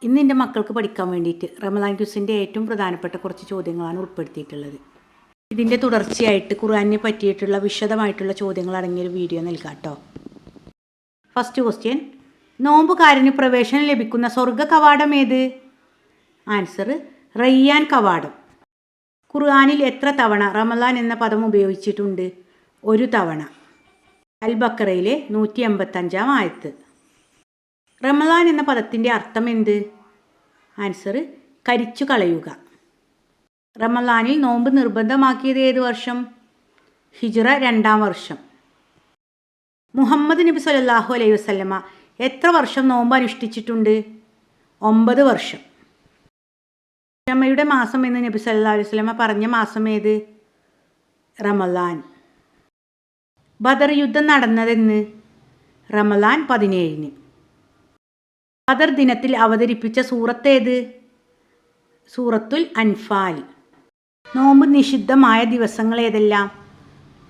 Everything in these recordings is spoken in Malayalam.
ഇന്ന് എൻ്റെ മക്കൾക്ക് പഠിക്കാൻ വേണ്ടിയിട്ട് റമദാൻ ക്വിസിൻ്റെ ഏറ്റവും പ്രധാനപ്പെട്ട കുറച്ച് ചോദ്യങ്ങളാണ് ഉൾപ്പെടുത്തിയിട്ടുള്ളത്. ഇതിൻ്റെ തുടർച്ചയായിട്ട് ഖുർആനെ പറ്റിയിട്ടുള്ള വിശദമായിട്ടുള്ള ചോദ്യങ്ങൾ അടങ്ങിയൊരു വീഡിയോ നൽകാം കേട്ടോ. ഫസ്റ്റ് ക്വസ്റ്റ്യൻ, നോമ്പുകാരന് പ്രവേശനം ലഭിക്കുന്ന സ്വർഗ കവാടം ഏത്? ആൻസർ റയ്യാൻ കവാടം. ഖുർആനിൽ എത്ര തവണ റമദാൻ എന്ന പദം ഉപയോഗിച്ചിട്ടുണ്ട്? ഒരു തവണ. അൽ ബക്കറയിലെ 185 ആയത്ത്. റമദാൻ എന്ന പദത്തിൻ്റെ അർത്ഥം എന്ത്? ആൻസർ കരിച്ചു കളയുക. റമദാനിൽ നോമ്പ് നിർബന്ധമാക്കിയത് ഏത് വർഷം? ഹിജ്റ 2-ാം വർഷം. മുഹമ്മദ് നബി സല്ലല്ലാഹു അലൈഹി വസല്ലമ എത്ര വർഷം നോമ്പ് അനുഷ്ഠിച്ചിട്ടുണ്ട്? 9 വർഷം. ക്ഷമയുടെ മാസം എന്ന് നബി സല്ലല്ലാഹു അലൈഹി വസല്ലമ പറഞ്ഞ മാസം ഏത്? റമദാൻ. ബദർ യുദ്ധം നടന്നതെന്ന്? റമദാൻ 17-ന്. ബദർ ദിനത്തിൽ അവതരിപ്പിച്ച സൂറത്ത് ഏത്? സൂറത്തുൽ അൻഫാൽ. നോമ്പ് നിഷിദ്ധമായ ദിവസങ്ങൾ ഏതെല്ലാം?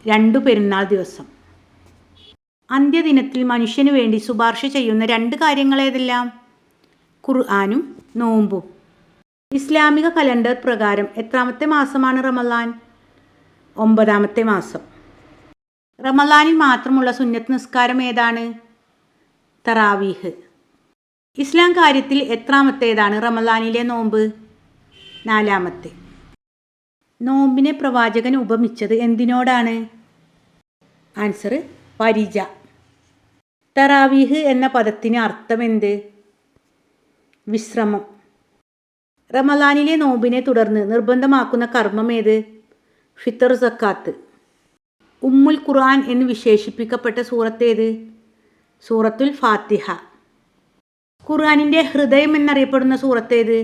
2 പെരുന്നാൾ ദിവസം. അന്ത്യദിനത്തിൽ മനുഷ്യനു വേണ്ടി ശുപാർശ ചെയ്യുന്ന 2 കാര്യങ്ങൾ ഏതെല്ലാം? ഖുർആനും നോമ്പും. ഇസ്ലാമിക കലണ്ടർ പ്രകാരം എത്രാമത്തെ മാസമാണ് റമദാൻ? 9-ാമത്തെ മാസം. റമദാനിൽ മാത്രമുള്ള സുന്നത്ത് നിസ്കാരം ഏതാണ്? തറാവീഹ്. ഇസ്ലാം കാര്യത്തിൽ എത്രാമത്തേതാണ് റമദാനിലെ നോമ്പ്? 4-ാമത്തെ. നോമ്പിനെ പ്രവാചകൻ ഉപമിച്ചത് എന്തിനോടാണ്? ആൻസർ പരിച. തറാവീഹ് എന്ന പദത്തിന് അർത്ഥം എന്ത്? വിശ്രമം. റമദാനിലെ നോമ്പിനെ തുടർന്ന് നിർബന്ധമാക്കുന്ന കർമ്മം ഏത്? ഫിത്തർ സക്കാത്ത്. ഉമ്മുൽ ഖുർആൻ എന്ന് വിശേഷിപ്പിക്കപ്പെട്ട സൂറത്ത് ഏത്? സൂറത്തുൽ ഫാത്തിഹ. ഖുർആനിൻ്റെ ഹൃദയം എന്നറിയപ്പെടുന്ന സൂറത്ത് ഏത്?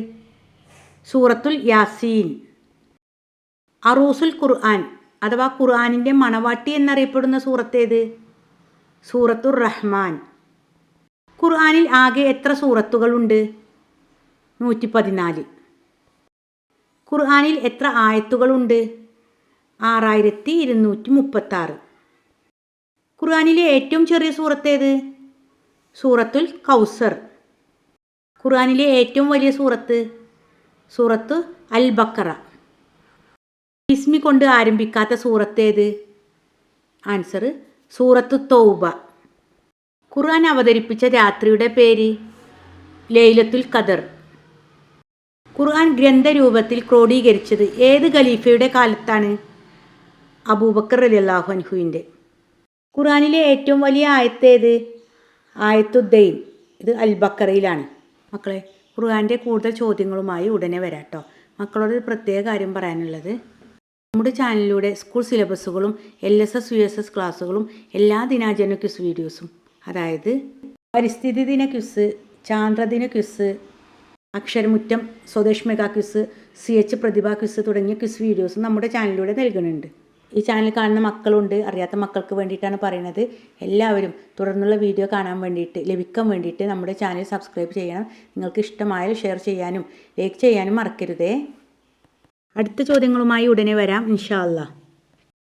സൂറത്തുൽ യാസീൻ. അറൂസുൽ ഖുർആൻ അഥവാ ഖുർആനിൻ്റെ മണവാട്ടി എന്നറിയപ്പെടുന്ന സൂറത്ത് ഏത്? സൂറത്തുർ റഹ്മാൻ. ഖുർആനിൽ ആകെ എത്ര സൂറത്തുകളുണ്ട്? 114. ഖുർആനിൽ എത്ര ആയത്തുകളുണ്ട്? 6236. ഖുർആനിലെ ഏറ്റവും ചെറിയ സൂറത്ത് ഏത്? സൂറത്തുൽ കൗസർ. ഖുർആനിലെ ഏറ്റവും വലിയ സൂറത്ത്? സൂറത്ത് അൽ ബക്കറ. ഇസ്മി കൊണ്ട് ആരംഭിക്കാത്ത സൂറത്ത് ഏത്? ആൻസർ സൂറത്തു തൗബ. ഖുർആൻ അവതരിപ്പിച്ച രാത്രിയുടെ പേര്? ലൈലത്തുൽ ഖദർ. ഖുർആൻ ഗ്രന്ഥരൂപത്തിൽ ക്രോഡീകരിച്ചത് ഏത് ഖലീഫയുടെ കാലത്താണ്? അബൂബക്കർ റളിയല്ലാഹു അൻഹുവിൻ്റെ. ഖുർആനിലെ ഏറ്റവും വലിയ ആയത്ത് ഏത്? ആയത്തുദ്ദൈൻ. ഇത് അൽ ബക്കറയിലാണ്. മക്കളെ, ഖുർആൻ്റെ കൂടുതൽ ചോദ്യങ്ങളുമായി ഉടനെ വരാം കേട്ടോ. മക്കളോട് ഒരു പ്രത്യേക കാര്യം പറയാനുള്ളത്, നമ്മുടെ ചാനലിലൂടെ സ്കൂൾ സിലബസുകളും LSS USS ക്ലാസ്സുകളും എല്ലാ ദിനാചരണ ക്വിസ് വീഡിയോസും, അതായത് പരിസ്ഥിതി ദിന ക്വിസ്, ചാന്ദ്രദിന quiz, Aksharamuttam, Swadesh mega quiz, CH Prathibha quiz തുടങ്ങിയ ക്വിസ് വീഡിയോസും നമ്മുടെ ചാനലിലൂടെ നൽകുന്നുണ്ട്. ഈ ചാനൽ കാണുന്ന മക്കളുണ്ട്, അറിയാത്ത മക്കൾക്ക് വേണ്ടിയിട്ടാണ് പറയുന്നത്. എല്ലാവരും തുടർന്നുള്ള വീഡിയോ കാണാൻ വേണ്ടിയിട്ട്, ലഭിക്കാൻ വേണ്ടിയിട്ട് നമ്മുടെ ചാനൽ സബ്സ്ക്രൈബ് ചെയ്യണം. നിങ്ങൾക്ക് ഇഷ്ടമായാൽ ഷെയർ ചെയ്യാനും ലൈക്ക് ചെയ്യാനും മറക്കരുതേ. അടുത്ത ചോദ്യങ്ങളുമായി ഉടനെ വരാം ഇൻഷാ അല്ലാഹ്.